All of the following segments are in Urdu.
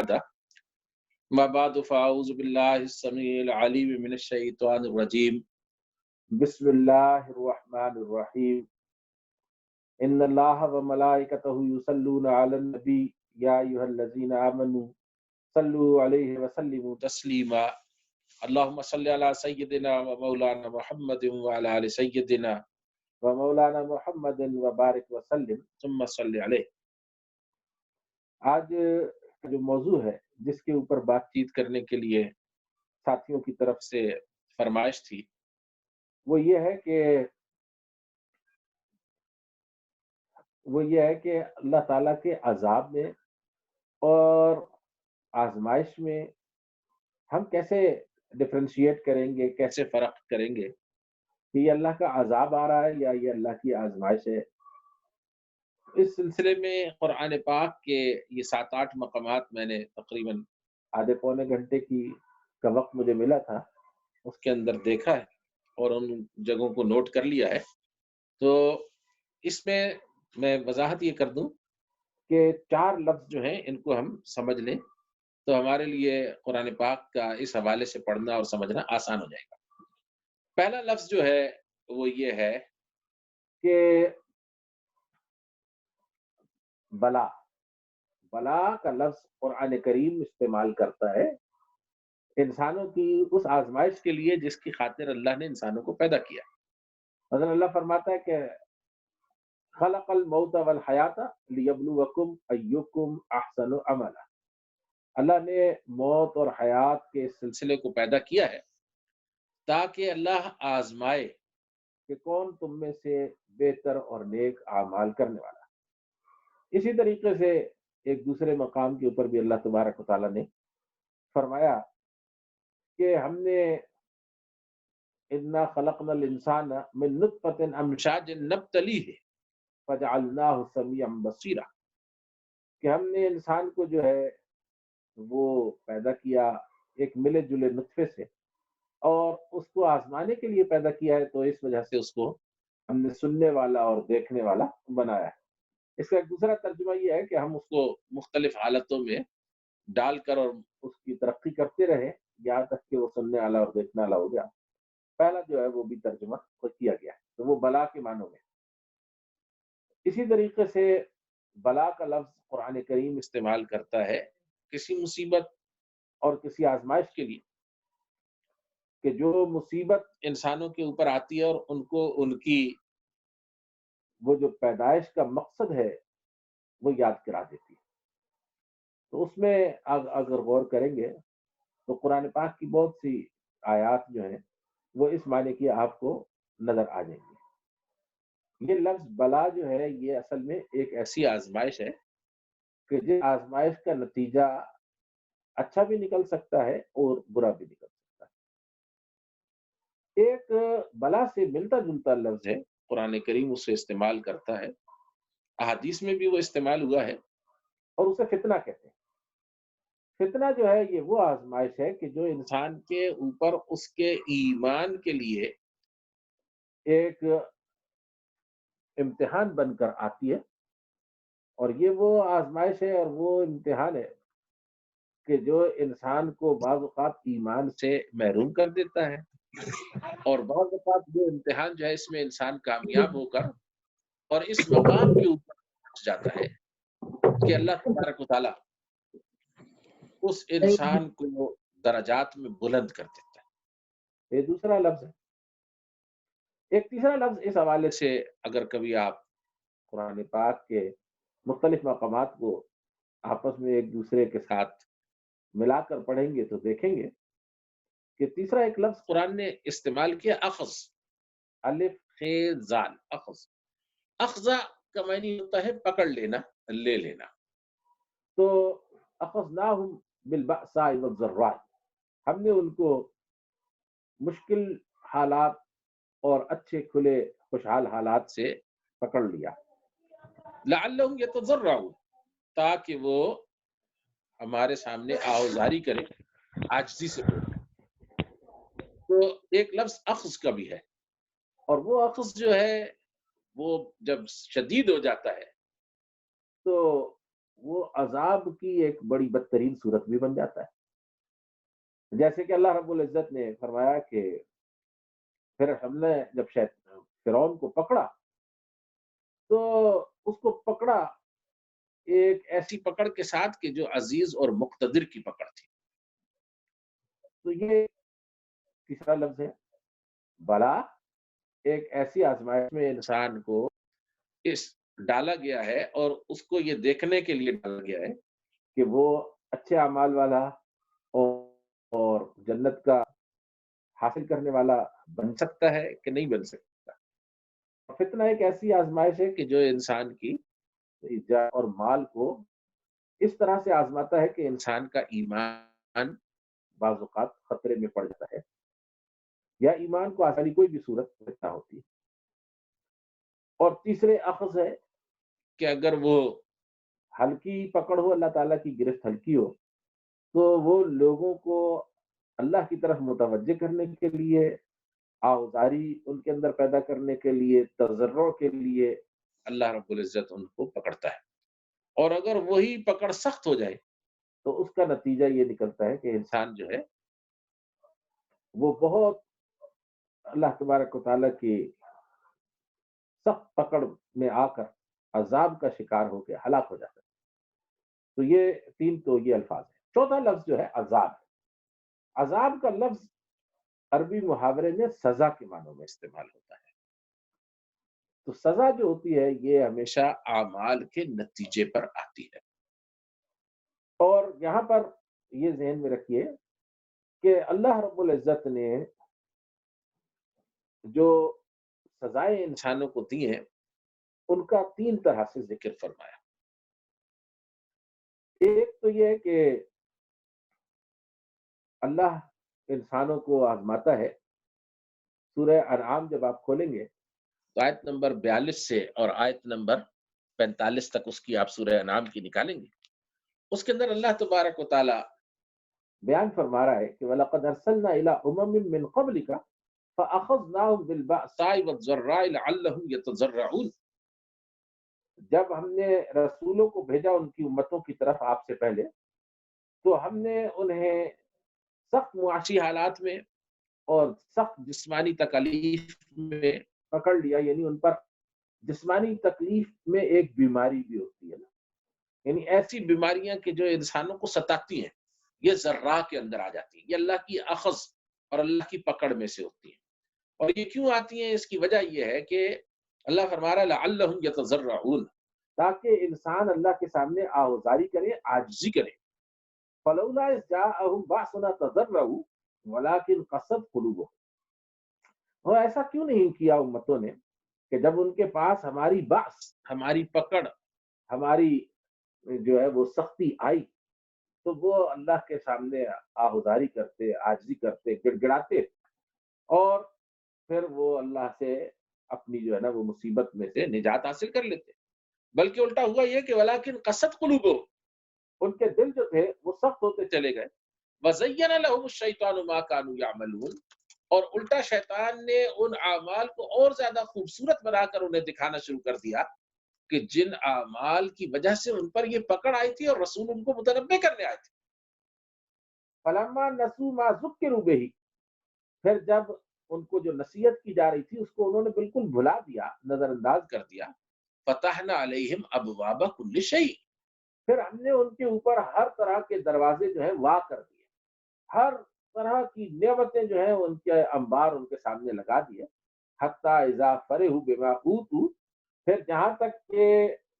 بعد فأعوذ بالله السميع العليم من الشيطان الرجيم بسم الله الرحمن الرحيم إن الله وملائكته يصلون على النبي يا أيها الذين آمنوا صلوا عليه وسلموا تسليما اللهم صل على سيدنا ومولانا محمد وعلى آل سيدنا ومولانا محمد وبارك وسلم ثم صل عليه۔ آج جو موضوع ہے جس کے اوپر بات چیت کرنے کے لیے ساتھیوں کی طرف سے فرمائش تھی وہ یہ ہے کہ اللہ تعالیٰ کے عذاب میں اور آزمائش میں ہم کیسے ڈفرینشیٹ کریں گے، کیسے فرق کریں گے کہ یہ اللہ کا عذاب آ رہا ہے یا یہ اللہ کی آزمائش ہے۔ اس سلسلے میں قرآن پاک کے یہ 7-8 مقامات میں نے تقریباً آدھے پونے گھنٹے کا وقت مجھے ملا تھا، اس کے اندر دیکھا ہے اور ان جگہوں کو نوٹ کر لیا ہے۔ تو اس میں وضاحت یہ کر دوں کہ 4 لفظ جو ہیں ان کو ہم سمجھ لیں تو ہمارے لیے قرآن پاک کا اس حوالے سے پڑھنا اور سمجھنا آسان ہو جائے گا۔ پہلا لفظ جو ہے وہ یہ ہے کہ بلا کا لفظ قرآن کریم استعمال کرتا ہے انسانوں کی اس آزمائش کے لیے جس کی خاطر اللہ نے انسانوں کو پیدا کیا۔ مثلا اللہ فرماتا ہے کہ خلق الموت والحیات لیبلوکم ایکم احسن عملا، اللہ نے موت اور حیات کے اس سلسلے کو پیدا کیا ہے تاکہ اللہ آزمائے کہ کون تم میں سے بہتر اور نیک اعمال کرنے والا۔ اسی طریقے سے ایک دوسرے مقام کے اوپر بھی اللہ تبارک و تعالیٰ نے فرمایا کہ ہم نے انا خلقنا الانسان من نطفۃ امشاج نبتلیہ فجعلناہ سمیعا بصیرا، کہ ہم نے انسان کو جو ہے وہ پیدا کیا ایک ملے جلے نطفے سے اور اس کو آزمانے کے لیے پیدا کیا ہے، تو اس وجہ سے اس کو ہم نے سننے والا اور دیکھنے والا بنایا ہے۔ اس کا ایک دوسرا ترجمہ یہ ہے کہ ہم اس کو مختلف حالتوں میں ڈال کر اور اس کی ترقی کرتے رہے یہاں تک کہ وہ سننے والا اور دیکھنے والا ہو گیا۔ پہلا جو ہے وہ بھی ترجمہ کیا گیا ہے، تو وہ بلا کے معنوں میں۔ اسی طریقے سے بلا کا لفظ قرآن کریم استعمال کرتا ہے کسی مصیبت اور کسی آزمائش کے لیے، کہ جو مصیبت انسانوں کے اوپر آتی ہے اور ان کو ان کی وہ جو پیدائش کا مقصد ہے وہ یاد کرا دیتی ہے۔ تو اس میں اگر غور کریں گے تو قرآن پاک کی بہت سی آیات جو ہیں وہ اس معنی کی آپ کو نظر آ جائیں گی۔ یہ لفظ بلا جو ہے یہ اصل میں ایک ایسی آزمائش ہے کہ جس آزمائش کا نتیجہ اچھا بھی نکل سکتا ہے اور برا بھی نکل سکتا ہے۔ ایک بلا سے ملتا جلتا لفظ ہے، قرآن کریم اسے استعمال کرتا ہے، احادیث میں بھی وہ استعمال ہوا ہے، اور اسے فتنہ کہتے ہیں۔ فتنہ جو ہے یہ وہ آزمائش ہے کہ جو انسان کے اوپر اس کے ایمان کے لیے ایک امتحان بن کر آتی ہے، اور یہ وہ آزمائش ہے اور وہ امتحان ہے کہ جو انسان کو بعض اوقات ایمان سے محروم کر دیتا ہے، اور بعض اوقات وہ امتحان جو ہے اس میں انسان کامیاب ہو کر اور اس مقام کے اوپر پہنچ جاتا ہے کہ اللہ تبارک و تعالیٰ اس انسان کو درجات میں بلند کر دیتا ہے۔ یہ دوسرا لفظ ہے۔ ایک تیسرا لفظ اس حوالے سے اگر کبھی آپ قرآن پاک کے مختلف مقامات کو آپس میں ایک دوسرے کے ساتھ ملا کر پڑھیں گے تو دیکھیں گے کہ تیسرا ایک لفظ قرآن نے استعمال کیا، اخذ، الف خ زال، اخذ۔ اخذہ کا معنی ہوتا ہے پکڑ لینا، لے لینا۔ تو اخذناہم بالبأساء والضراء، ہم نے ان کو مشکل حالات اور اچھے کھلے خوشحال حالات سے پکڑ لیا، لعلہم یتضرعون، تاکہ وہ ہمارے سامنے آہوزاری کریں، عاجزی سے بولیں۔ تو ایک لفظ اخذ کا بھی ہے، اور وہ اخذ جو ہے وہ جب شدید ہو جاتا ہے تو وہ عذاب کی ایک بڑی بدترین صورت بھی بن جاتا ہے. جیسے کہ اللہ رب العزت نے فرمایا کہ پھر ہم نے جب فرعون کو پکڑا تو اس کو پکڑا ایک ایسی پکڑ کے ساتھ کہ جو عزیز اور مقتدر کی پکڑ تھی. تو یہ تیسرا لفظ ہے. بلا ایک ایسی آزمائش میں انسان کو اس ڈالا گیا ہے اور اس کو یہ دیکھنے کے لیے ڈالا گیا ہے کہ وہ اچھے اعمال والا اور جنت کا حاصل کرنے والا بن سکتا ہے کہ نہیں بن سکتا. فتنہ ایک ایسی آزمائش ہے کہ جو انسان کی جان اور مال کو اس طرح سے آزماتا ہے کہ انسان کا ایمان بعض اوقات خطرے میں پڑ جاتا ہے یا ایمان کو آسانی کوئی بھی صورت نہ ہوتی. اور تیسرے اخذ ہے کہ اگر وہ ہلکی پکڑ ہو، اللہ تعالیٰ کی گرفت ہلکی ہو، تو وہ لوگوں کو اللہ کی طرف متوجہ کرنے کے لیے، آوزاری ان کے اندر پیدا کرنے کے لیے، تضرع کے لیے اللہ رب العزت ان کو پکڑتا ہے. اور اگر وہی پکڑ سخت ہو جائے تو اس کا نتیجہ یہ نکلتا ہے کہ انسان جو ہے وہ بہت اللہ تبارک و تعالیٰ کی سخت پکڑ میں آ کر عذاب کا شکار ہو کے ہلاک ہو جاتا ہے. تو یہ تین تو یہ الفاظ ہیں. چوتھا لفظ جو ہے عذاب ہے. عذاب کا لفظ عربی محاورے میں سزا کے معنوں میں استعمال ہوتا ہے. تو سزا جو ہوتی ہے یہ ہمیشہ اعمال کے نتیجے پر آتی ہے. اور یہاں پر یہ ذہن میں رکھیے کہ اللہ رب العزت نے جو سزائیں انسانوں کو دی ہیں ان کا تین طرح سے ذکر فرمایا. ایک تو یہ ہے کہ اللہ انسانوں کو آزماتا ہے. سورہ انعام جب آپ کھولیں گے تو آیت نمبر 42 سے اور آیت نمبر 45 تک اس کی آپ سورہ انعام کی نکالیں گے. اس کے اندر اللہ تبارک و تعالی بیان فرما رہا ہے کہ وَلَقَدْ أَرْسَلْنَا إِلَىٰ أُمَمٍ مِّن قَبْلِكَ فَأَخَذْنَاهُمْ بِالْبَأْسَاءِ وَالضَّرَّاءِ لَعَلَّهُمْ يَتَضَرَّعُونَ. جب ہم نے رسولوں کو بھیجا ان کی امتوں کی طرف آپ سے پہلے تو ہم نے انہیں سخت معاشی حالات میں اور سخت جسمانی تکلیف میں پکڑ لیا. یعنی ان پر جسمانی تکلیف میں ایک بیماری بھی ہوتی ہے، یعنی ایسی بیماریاں کہ جو انسانوں کو ستاتی ہیں یہ ذرہ کے اندر آ جاتی ہیں. یہ اللہ کی اخذ اور اللہ کی پکڑ میں سے ہوتی ہیں. اور یہ کیوں آتی ہیں؟ اس کی وجہ یہ ہے کہ اللہ فرما رہا ہے لعلہم یتضرعون، تاکہ انسان اللہ کے سامنے آوزاری کرے، عاجزی کرے. فلولا اذ جاءہم بأسنا تضرعوا ولکن قست قلوبہم. اور ایسا کیوں نہیں کیا امتوں نے کہ جب ان کے پاس ہماری بأس، ہماری پکڑ، ہماری جو ہے وہ سختی آئی تو وہ اللہ کے سامنے آہذاری کرتے، عاجزی کرتے، گڑ گڑاتے اور پھر وہ اللہ سے اپنی جو ہے نا وہ مصیبت میں سے نجات حاصل کر لیتے. بلکہ الٹا ہوا یہ کہ ولیکن قست قلوبہم، ان کے دل جو تھے وہ سخت ہوتے چلے گئے. وزین لهم الشیطان ما كانوا يعملون، اور الٹا شیطان نے ان اعمال کو اور زیادہ خوبصورت بنا کر انہیں دکھانا شروع کر دیا کہ جن اعمال کی وجہ سے ان پر یہ پکڑ آئی تھی اور رسول ان کو متنبہ کرنے آئے تھے. فلما نسوا ما ذکروا به، پھر جب ان کو جو نصیحت کی جا رہی تھی اس کو انہوں نے بالکل بھلا دیا، نظر انداز کر دیا. فتحنا علیہم ابواب کل شیء، پھر ہم نے ان کے اوپر ہر طرح کے دروازے جو ہیں وا کر دیے، ہر طرح کی نعمتیں جو ہیں ان کے انبار ان کے سامنے لگا دیے. حتی اذا فرحوا بما اوتوا، پھر جہاں تک کہ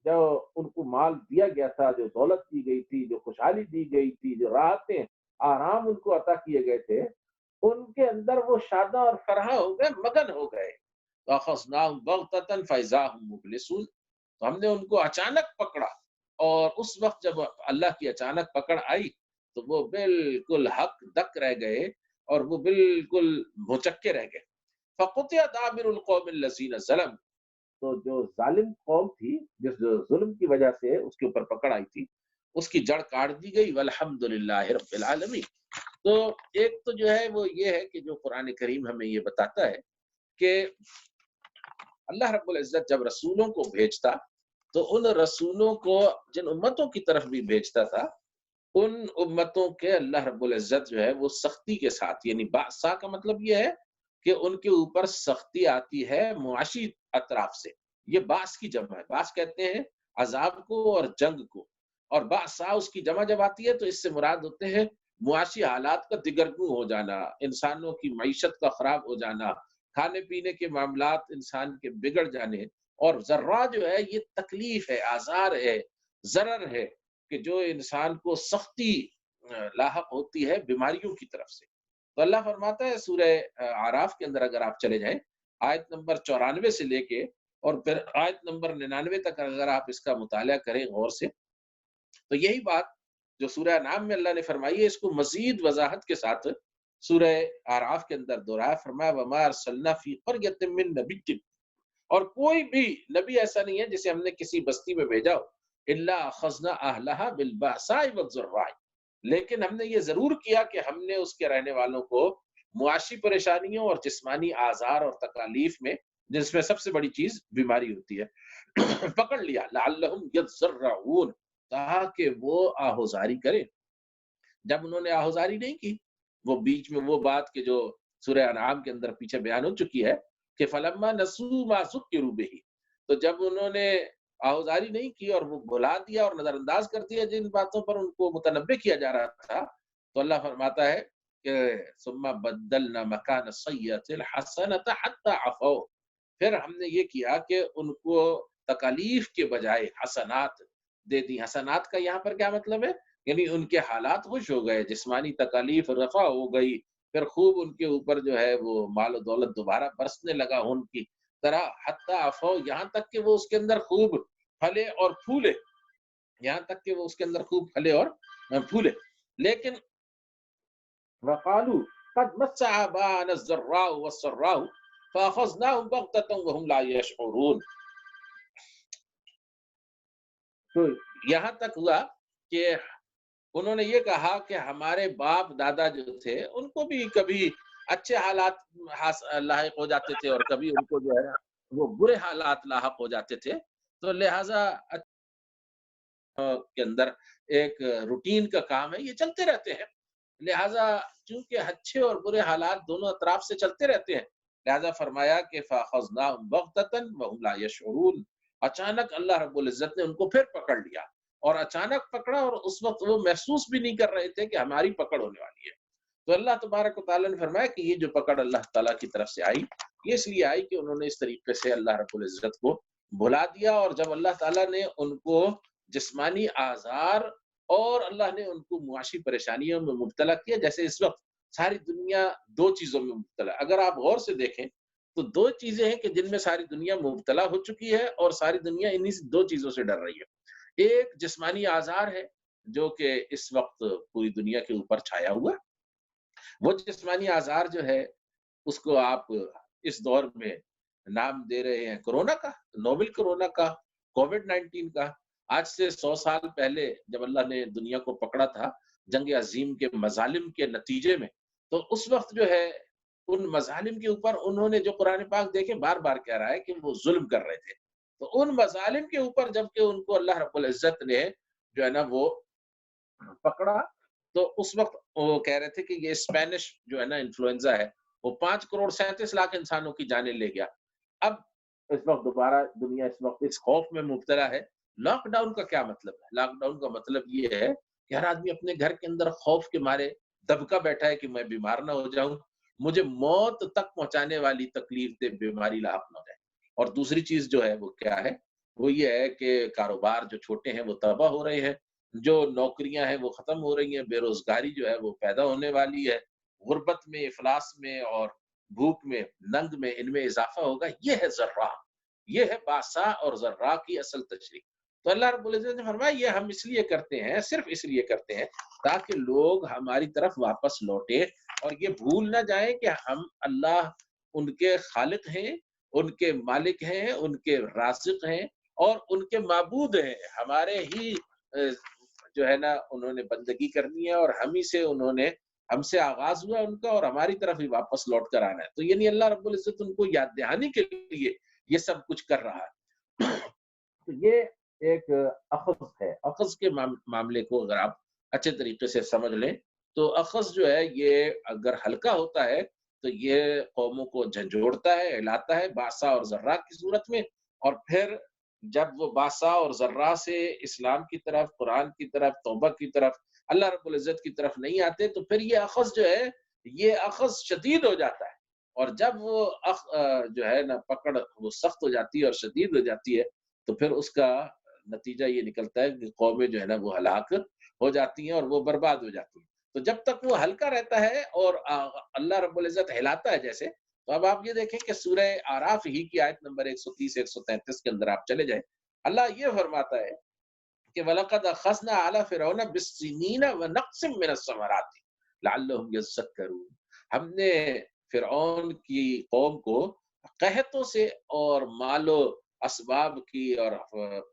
جو ان کو مال دیا گیا تھا، جو دولت دی گئی تھی، جو خوشحالی دی گئی تھی، جو راحتیں آرام ان کو عطا کیے گئے تھے، ان کے اندر وہ شادہ اور فرحاں ہو گئے، مگن ہو گئے. فَأَخَذْنَاهُمْ بَغْتَةً فَإِذَا هُمْ مُبْلِسُونَ، تو ہم نے ان کو اچانک پکڑا، اور اس وقت جب اللہ کی اچانک پکڑ آئی تو وہ بالکل حق دک رہ گئے اور وہ بالکل بھوچکے رہ گئے. فَقُطِعَ دَابِرُ الْقَوْمِ الَّذِينَ ظَلَمُوا، تو جو ظالم قوم تھی جس ظلم کی وجہ سے اس کے اوپر پکڑ آئی تھی اس کی جڑ کاٹ دی گئی. والحمدللہ رب العالمین. تو ایک تو جو ہے وہ یہ ہے کہ جو قرآن کریم ہمیں یہ بتاتا ہے کہ اللہ رب العزت جب رسولوں کو بھیجتا تو ان رسولوں کو جن امتوں کی طرف بھی بھیجتا تھا، ان امتوں کے اللہ رب العزت جو ہے وہ سختی کے ساتھ، یعنی باسا کا مطلب یہ ہے کہ ان کے اوپر سختی آتی ہے معاشی اطراف سے. یہ باس کی جمع ہے. باس کہتے ہیں عذاب کو اور جنگ کو، اور باسا اس کی جمع جب آتی ہے تو اس سے مراد ہوتے ہیں معاشی حالات کا دگرگوں ہو جانا، انسانوں کی معیشت کا خراب ہو جانا، کھانے پینے کے معاملات انسان کے بگڑ جانے. اور ذرہ جو ہے یہ تکلیف ہے، آزار ہے، ضرر ہے کہ جو انسان کو سختی لاحق ہوتی ہے بیماریوں کی طرف سے. تو اللہ فرماتا ہے سورہ اعراف کے اندر، اگر آپ چلے جائیں آیت نمبر 94 سے لے کے اور پھر آیت نمبر 99 تک اگر آپ اس کا مطالعہ کریں غور سے، تو یہی بات جو سورہ انعام میں اللہ نے فرمائی ہے، اس کو مزید وضاحت کے ساتھ سورہ اعراف کے اندر دوہرایا. فرمایا وما ارسلنا فی قریۃ من نبی، اور کوئی بھی نبی ایسا نہیں ہے جسے ہم نے کسی بستی میں بھیجا ہو، الا اخذنا اہلھا بالبأساء والضراء، لیکن ہم نے یہ ضرور کیا کہ ہم نے اس کے رہنے والوں کو معاشی پریشانیوں اور جسمانی آزار اور تکالیف میں، جس میں سب سے بڑی چیز بیماری ہوتی ہے، پکڑ لیا. لعلہم یضرعون، تاکہ وہ آہوزاری کریں. جب انہوں نے آہوزاری نہیں کی، وہ بیچ میں وہ بات کہ جو سورہ انعام کے اندر پیچھے بیان ہو چکی ہے کہ فلما نسوا ما ذکروا بہ، تو جب انہوں نے آہوزاری نہیں کی اور وہ بھلا دیا اور نظر انداز کر دیا جن باتوں پر ان کو متنبہ کیا جا رہا تھا، تو اللہ فرماتا ہے کہ ثم بدلنا مکان السیئۃ الحسنۃ حتی عفوا، پھر ہم نے یہ کیا کہ ان کو تکالیف کے بجائے حسنات دے دی. حسنات کا یہاں پر کیا مطلب ہے؟ یعنی ان کے حالات خوش ہو گئے، جسمانی تکالیف رفع ہو گئی، پھر خوب ان کے اوپر جو ہے وہ مال و دولت دوبارہ برسنے لگا ان کی طرح. حتی عفو، یہاں تک کہ وہ اس کے اندر خوب پھلے اور پھولے، یہاں تک کہ وہ اس کے اندر خوب پھلے اور پھولے. لیکن وقالوا قد مس آباءنا الضراء والسراء فاخذناهم بغتة وهم لا يشعرون. تو یہاں تک ہوا کہ انہوں نے یہ کہا کہ ہمارے باپ دادا جو تھے ان کو بھی کبھی اچھے حالات لاحق ہو جاتے تھے اور کبھی ان کو جو ہے وہ برے حالات لاحق ہو جاتے تھے. تو لہٰذا کے اندر ایک روٹین کا کام ہے، یہ چلتے رہتے ہیں. لہٰذا چونکہ اچھے اور برے حالات دونوں اطراف سے چلتے رہتے ہیں، لہٰذا فرمایا کہ فَأَخَذْنَاهُمْ بَغْتَةً وَهُمْ لَا يَشْعُرُونَ، اچانک اللہ رب العزت نے ان کو پھر پکڑ لیا، اور اچانک پکڑا اور اس وقت وہ محسوس بھی نہیں کر رہے تھے کہ ہماری پکڑ ہونے والی ہے. تو اللہ تبارک و تعالیٰ نے فرمایا کہ یہ جو پکڑ اللہ تعالیٰ کی طرف سے آئی، یہ اس لیے آئی کہ انہوں نے اس طریقے سے اللہ رب العزت کو بھلا دیا. اور جب اللہ تعالیٰ نے ان کو جسمانی آزار اور اللہ نے ان کو معاشی پریشانیوں میں مبتلا کیا، جیسے اس وقت ساری دنیا دو چیزوں میں مبتلا. اگر آپ غور سے دیکھیں تو دو چیزیں ہیں کہ جن میں ساری دنیا مبتلا ہو چکی ہے اور ساری دنیا انہی دو چیزوں سے ڈر رہی ہے. ایک جسمانی آزار ہے جو کہ اس وقت پوری دنیا کے اوپر چھایا ہوا. وہ جسمانی آزار جو ہے اس کو آپ اس دور میں نام دے رہے ہیں کرونا کا، نوبل کرونا کا، کووڈ 19 کا. آج سے 100 سال پہلے جب اللہ نے دنیا کو پکڑا تھا جنگ عظیم کے مظالم کے نتیجے میں، تو اس وقت جو ہے ان مظالم کے اوپر انہوں نے جو قرآن پاک دیکھے بار بار کہہ رہا ہے کہ وہ ظلم کر رہے تھے، تو ان مظالم کے اوپر جبکہ ان کو اللہ رب العزت نے جو ہے نا وہ پکڑا، تو اس وقت وہ کہہ رہے تھے کہ یہ اسپینش جو ہے نا انفلوئنزا ہے، وہ 5 کروڑ 37 لاکھ انسانوں کی جانیں لے گیا. اب اس وقت دوبارہ دنیا اس وقت اس خوف میں مبتلا ہے. لاک ڈاؤن کا کیا مطلب ہے؟ لاک ڈاؤن کا مطلب یہ ہے کہ ہر آدمی اپنے گھر کے اندر خوف کے مارے دبکا بیٹھا ہے کہ میں بیمار نہ ہو جاؤں، مجھے موت تک پہنچانے والی تکلیف دہ بیماری لاحق نہ ہو جائے. اور دوسری چیز جو ہے وہ کیا ہے؟ وہ یہ ہے کہ کاروبار جو چھوٹے ہیں وہ تباہ ہو رہے ہیں، جو نوکریاں ہیں وہ ختم ہو رہی ہیں، بے روزگاری جو ہے وہ پیدا ہونے والی ہے، غربت میں، افلاس میں اور بھوک میں، ننگ میں، ان میں اضافہ ہوگا. یہ ہے ذرہ، یہ ہے باسا اور ذرہ کی اصل تشریح. تو اللہ رب العزت نے فرمایا یہ ہم اس لیے کرتے ہیں، صرف اس لیے کرتے ہیں تاکہ لوگ ہماری طرف واپس لوٹیں اور یہ بھول نہ جائیں کہ ہم اللہ ان کے خالق ہیں، ان کے مالک ہیں، ان کے رازق ہیں اور ان کے معبود ہیں. ہمارے ہی جو ہے نا انہوں نے بندگی کرنی ہے اور ہم سے آغاز ہوا ان کا اور ہماری طرف ہی واپس لوٹ کر آنا ہے. تو یعنی اللہ رب العزت ان کو یاد دہانی کے لیے یہ سب کچھ کر رہا ہے. یہ ایک اخذ ہے. اخذ کے معاملے کو اگر آپ اچھے طریقے سے سمجھ لیں تو اخذ جو ہے یہ اگر ہلکا ہوتا ہے تو یہ قوموں کو جھنجھوڑتا ہے، ہلاتا ہے باسا اور ذرا کی صورت میں. اور پھر جب وہ باسا اور ذرا سے اسلام کی طرف، قرآن کی طرف، توبہ کی طرف، اللہ رب العزت کی طرف نہیں آتے تو پھر یہ اخذ جو ہے یہ اخذ شدید ہو جاتا ہے. اور جب وہ جو ہے نا پکڑ وہ سخت ہو جاتی ہے اور شدید ہو جاتی ہے تو پھر اس کا نتیجہ یہ نکلتا ہے کہ قومیں جو ہے نا وہ ہلاک ہو جاتی ہیں اور وہ برباد ہو جاتی ہیں. تو جب تک وہ ہلکا رہتا ہے اور اللہ رب العزت ہلاتا ہے جیسے، تو اب آپ یہ دیکھیں کہ سورہ آراف ہی کی آیت نمبر 130 133 کے اندر آپ چلے جائیں، اللہ یہ فرماتا ہے کہ وَلَقَدْ أَخَذْنَا عَلَى فِرْعَوْنَ بِالسِّنِينَ وَنَقْصٍ مِّنَ الثَّمَرَاتِ لَعَلَّهُمْ يَذَّكَّرُونَ. ہم نے فرعون کی قوم کو قحطوں سے اور مال و اسباب کی اور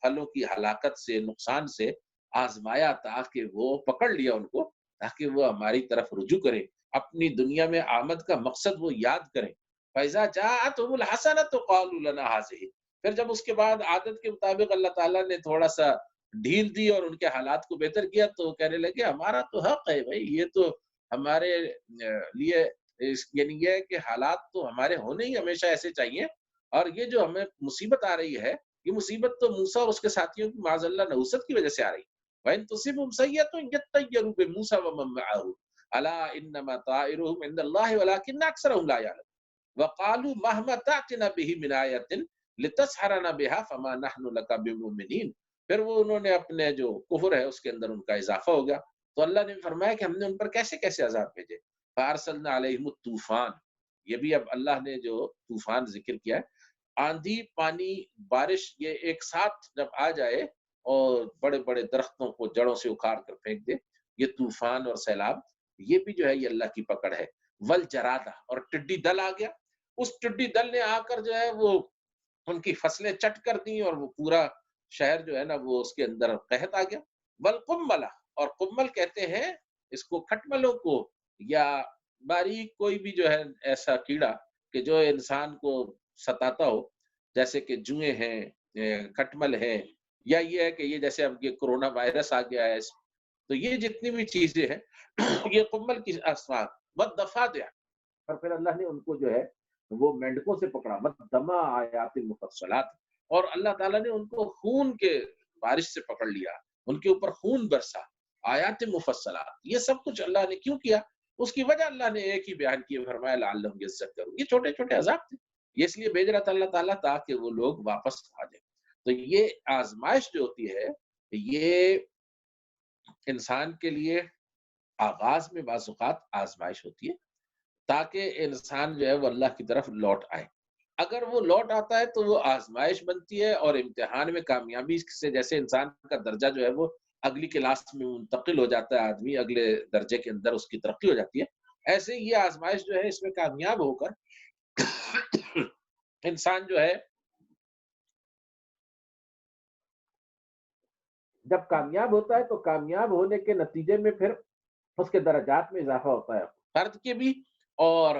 پھلوں کی ہلاکت سے، نقصان سے آزمایا تاکہ وہ پکڑ لیا ان کو، تاکہ وہ ہماری طرف رجوع کریں، اپنی دنیا میں آمد کا مقصد وہ یاد کریں. فَإِذَا جَاءَتْهُمُ الْحَسَنَةُ قَالُوا لَنَا هَٰذِهِ. پھر جب اس کے بعد عادت کے مطابق اللہ تعالیٰ نے تھوڑا سا ڈھیل دی اور ان کے حالات کو بہتر کیا تو کہنے لگے ہمارا تو حق ہے بھائی، یہ تو ہمارے لیے یعنی یہ ہے کہ حالات تو ہمارے ہونے ہی ہمیشہ ایسے چاہیے، اور یہ جو ہمیں مصیبت آ رہی ہے یہ مصیبت تو موسیٰ اور اس کے ساتھیوں کی معاذ اللہ نحوست کی وجہ سے آ رہی ہے. وَإِن تُصِبْهُمْ سَيِّئَةٌ يَطَّيَّرُوا بِمُوسَىٰ وَمَن مَّعَهُ أَلَا إِنَّمَا طَائِرُهُمْ عِندَ اللَّهِ وَلَٰكِنَّ أَكْثَرَهُمْ لَا يَعْلَمُونَ. وَقَالُوا مَهْمَا تَأْتِنَا بِهِ مِنْ آيَةٍ لِتَسْحَرَنَا بِهَا فَمَا نَحْنُ لَكَ بِمُؤْمِنِينَ. پھر وہ انہوں نے اپنے جو کفر ہے اس کے اندر ان کا اضافہ ہو گیا تو اللہ نے فرمایا کہ ہم نے ان پر کیسے کیسے عذاب بھیجے. فَأَرْسَلْنَا عَلَيْهِمُ الطُّوفَانَ. یہ بھی اب اللہ نے جو طوفان ذکر کیا ہے، آندھی، پانی، بارش، یہ ایک ساتھ جب آ جائے اور بڑے بڑے درختوں کو جڑوں سے اکھاڑ کر پھینک دے، یہ طوفان اور سیلاب، یہ بھی جو ہے یہ اللہ کی پکڑ ہے. والجرادہ، اور ٹڈی دل آ گیا، اس ٹڈی دل نے آ کر جو ہے وہ ان کی فصلیں چٹ کر دی اور وہ پورا شہر جو ہے نا وہ اس کے اندر قحط آ گیا. والقملہ، اور قمل کہتے ہیں اس کو کھٹملوں کو، یا باریک کوئی بھی جو ہے ایسا کیڑا کہ جو انسان کو ستاتا ہو، جیسے کہ جوئیں ہیں، کھٹمل ہے، یا یہ ہے کہ یہ جیسے اب یہ کرونا وائرس آ گیا ہے، تو یہ جتنی بھی چیزیں ہیں یہ قمل کی اسماء. والضفادع، اور پھر اللہ نے ان کو جو ہے وہ مینڈکوں سے پکڑا. والدماء آیات مفصلات، اور اللہ تعالیٰ نے ان کو خون کے بارش سے پکڑ لیا، ان کے اوپر خون برسا. آیات مفصلات، یہ سب کچھ اللہ نے کیوں کیا؟ اس کی وجہ اللہ نے ایک ہی بیان کی، فرمایا لعلہم یذکرون. یہ چھوٹے چھوٹے عذاب تھے، یہ اس لیے بھیج رہا تھا اللہ تعالیٰ تاکہ وہ لوگ واپس آ جائیں. تو یہ آزمائش جو ہوتی ہے یہ انسان کے لیے آغاز میں بعض اوقات آزمائش ہوتی ہے تاکہ انسان جو ہے وہ اللہ کی طرف لوٹ آئے. اگر وہ لوٹ آتا ہے تو وہ آزمائش بنتی ہے اور امتحان میں کامیابی سے جیسے انسان کا درجہ جو ہے وہ اگلی کلاس میں منتقل ہو جاتا ہے، آدمی اگلے درجے کے اندر اس کی ترقی ہو جاتی ہے، ایسے یہ آزمائش جو ہے اس میں کامیاب ہو کر انسان جو ہے جب کامیاب ہوتا ہے تو کامیاب ہونے کے نتیجے میں پھر اس کے درجات میں اضافہ ہوتا ہے، فرد کے بھی اور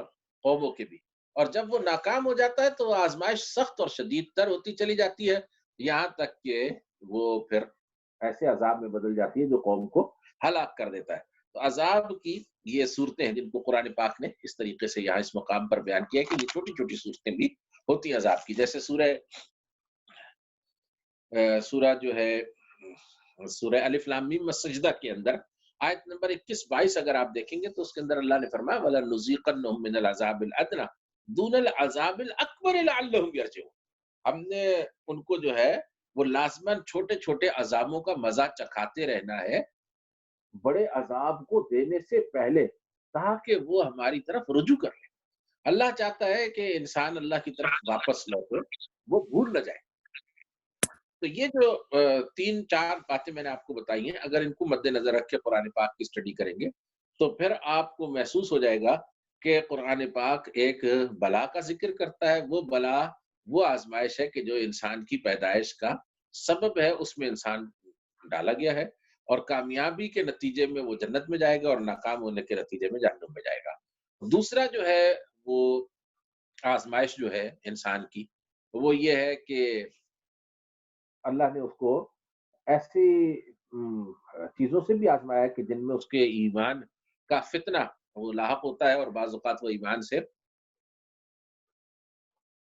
قوموں کے بھی. اور جب وہ ناکام ہو جاتا ہے تو آزمائش سخت اور شدید تر ہوتی چلی جاتی ہے، یہاں تک کہ وہ پھر ایسے عذاب میں بدل جاتی ہے جو قوم کو ہلاک کر دیتا ہے. تو عذاب کی یہ صورتیں ہیں جن کو قرآن پاک نے اس طریقے سے یہاں اس مقام پر بیان کیا کہ یہ چھوٹی چھوٹی صورتیں بھی ہوتی ہیں عذاب کی. جیسے سورہ جو ہے سورہ الف لام میم السجدہ کے اندر آیت نمبر 21-22 اگر آپ دیکھیں گے تو اس کے اندر اللہ نے فرمایا وَلَنُذِيقَنَّهُم مِّنَ الْعَذَابِ الْأَدْنَىٰ دُونَ الْعَذَابِ الْأَكْبَرِ لَعَلَّهُمْ يَرْجِعُونَ. ہم نے ان کو جو ہے وہ لازماً چھوٹے چھوٹے عذابوں کا مزہ چکھاتے رہنا ہے بڑے عذاب کو دینے سے پہلے تاکہ وہ ہماری طرف رجوع کر لیں. اللہ چاہتا ہے کہ انسان اللہ کی طرف واپس لوٹے، وہ بھول نہ جائے. تو یہ جو 3-4 باتیں میں نے آپ کو بتائی ہیں، اگر ان کو مد نظر رکھ کے قرآن پاک کی اسٹڈی کریں گے تو پھر آپ کو محسوس ہو جائے گا کہ قرآن پاک ایک بلا کا ذکر کرتا ہے. وہ بلا وہ آزمائش ہے کہ جو انسان کی پیدائش کا سبب ہے، اس میں انسان ڈالا گیا ہے، اور کامیابی کے نتیجے میں وہ جنت میں جائے گا اور ناکام ہونے کے نتیجے میں جہنم میں جائے گا. دوسرا جو ہے وہ آزمائش جو ہے انسان کی وہ یہ ہے کہ اللہ نے اس کو ایسی چیزوں سے بھی آزمایا کہ جن میں اس کے ایمان کا فتنہ وہ لاحق ہوتا ہے اور بعض اوقات وہ ایمان سے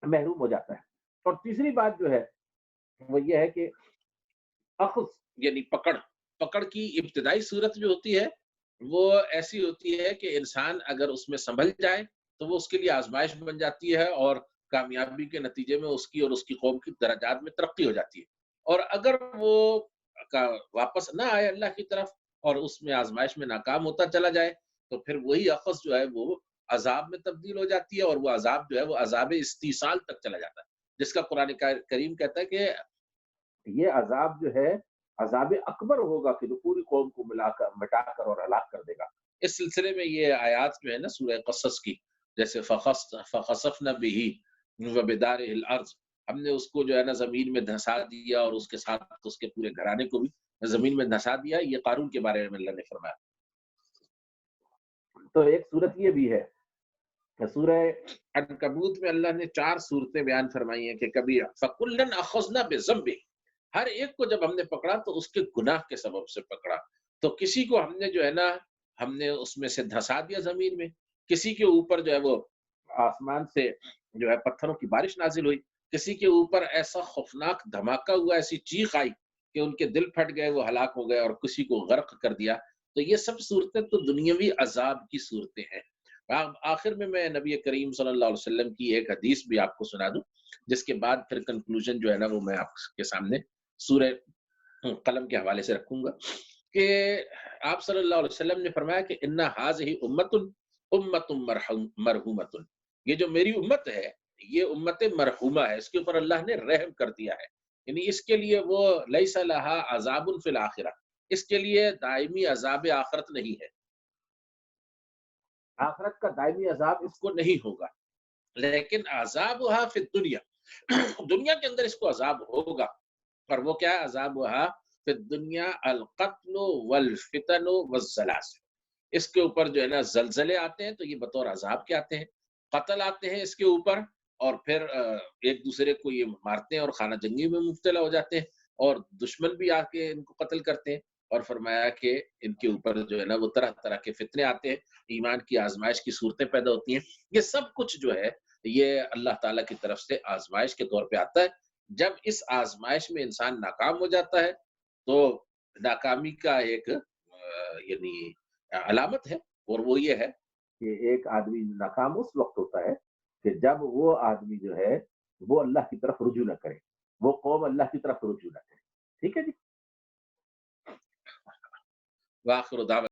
محروم ہو جاتا ہے۔ اور تیسری بات جو ہے وہ یہ ہے کہ اخذ یعنی پکڑ کی ابتدائی صورت جو ہوتی ہے وہ ایسی ہوتی ہے کہ انسان اگر اس میں سنبھل جائے تو وہ اس کے لیے آزمائش بن جاتی ہے اور کامیابی کے نتیجے میں اس کی اور اس کی قوم کی درجات میں ترقی ہو جاتی ہے۔ اور اگر وہ واپس نہ آئے اللہ کی طرف اور اس میں آزمائش میں ناکام ہوتا چلا جائے تو پھر وہی اخذ جو ہے وہ عذاب میں تبدیل ہو جاتی ہے اور وہ عذاب جو ہے وہ عذاب استیصال تک چلا جاتا ہے، جس کا قرآن کریم کہتا ہے کہ یہ عذاب جو ہے عذاب اکبر ہوگا کہ جو پوری قوم کو مٹا کر اور ہلاک کر دے گا۔ اس سلسلے میں یہ آیات جو ہے نا سورہ قصص کی، جیسے فخسفنا بہ وبدارہ الارض، ہم نے اس کو جو ہے نا زمین میں دھسا دیا اور اس کے ساتھ اس کے پورے گھرانے کو بھی زمین میں دھسا دیا۔ یہ قارون کے بارے میں اللہ نے فرمایا۔ تو ایک صورت یہ بھی ہے کہ سورہ عنکبوت میں اللہ نے 4 صورتیں بیان فرمائی ہیں کہ کبھی فَكُلًّا أَخَذْنَا بِذَنبِهِ، ہر ایک کو جب ہم نے پکڑا تو اس کے گناہ کے سبب سے پکڑا۔ تو کسی کو ہم نے جو ہے نا ہم نے اس میں سے دھسا دیا زمین میں، کسی کے اوپر جو ہے وہ آسمان سے جو ہے پتھروں کی بارش نازل ہوئی، کسی کے اوپر ایسا خوفناک دھماکہ ہوا، ایسی چیخ آئی کہ ان کے دل پھٹ گئے، وہ ہلاک ہو گئے، اور کسی کو غرق کر دیا۔ تو یہ سب صورتیں تو دنیاوی عذاب کی صورتیں ہیں۔ آخر میں نبی کریم صلی اللہ علیہ وسلم کی ایک حدیث بھی آپ کو سنا دوں، جس کے بعد پھر کنکلوژن جو ہے نا وہ میں آپ کے سامنے سورہ قلم کے حوالے سے رکھوں گا کہ آپ صلی اللہ علیہ وسلم نے فرمایا کہ ان ھذہ امت مرحومۃ، یہ جو میری امت ہے یہ امت مرحومہ ہے، اس کے اوپر اللہ نے رحم کر دیا ہے، یعنی اس کے لیے وہ لیس لہا عذاب فی الآخرہ، اس کے لیے دائمی عذاب آخرت نہیں ہے، آخرت کا دائمی عذاب اس کو نہیں ہوگا، لیکن عذابها فی الدنیا، دنیا کے اندر اس کو عذاب ہوگا۔ اور وہ کیا ہے؟ عذابها فی الدنیا القتل والفتن والزلازل، اس کے اوپر جو ہے نا زلزلے آتے ہیں تو یہ بطور عذاب کے آتے ہیں، قتل آتے ہیں اس کے اوپر، اور پھر ایک دوسرے کو یہ مارتے ہیں اور خانہ جنگی میں مبتلا ہو جاتے ہیں، اور دشمن بھی آ کے ان کو قتل کرتے ہیں، اور فرمایا کہ ان کے اوپر جو ہے نا وہ طرح طرح کے فتنے آتے ہیں، ایمان کی آزمائش کی صورتیں پیدا ہوتی ہیں۔ یہ سب کچھ جو ہے یہ اللہ تعالیٰ کی طرف سے آزمائش کے طور پہ آتا ہے۔ جب اس آزمائش میں انسان ناکام ہو جاتا ہے تو ناکامی کا ایک یعنی علامت ہے، اور وہ یہ ہے کہ ایک آدمی ناکام اس وقت ہوتا ہے کہ جب وہ آدمی جو ہے وہ اللہ کی طرف رجوع نہ کرے، وہ قوم اللہ کی طرف رجوع نہ کرے۔ ٹھیک ہے جی، وآخر دعوانا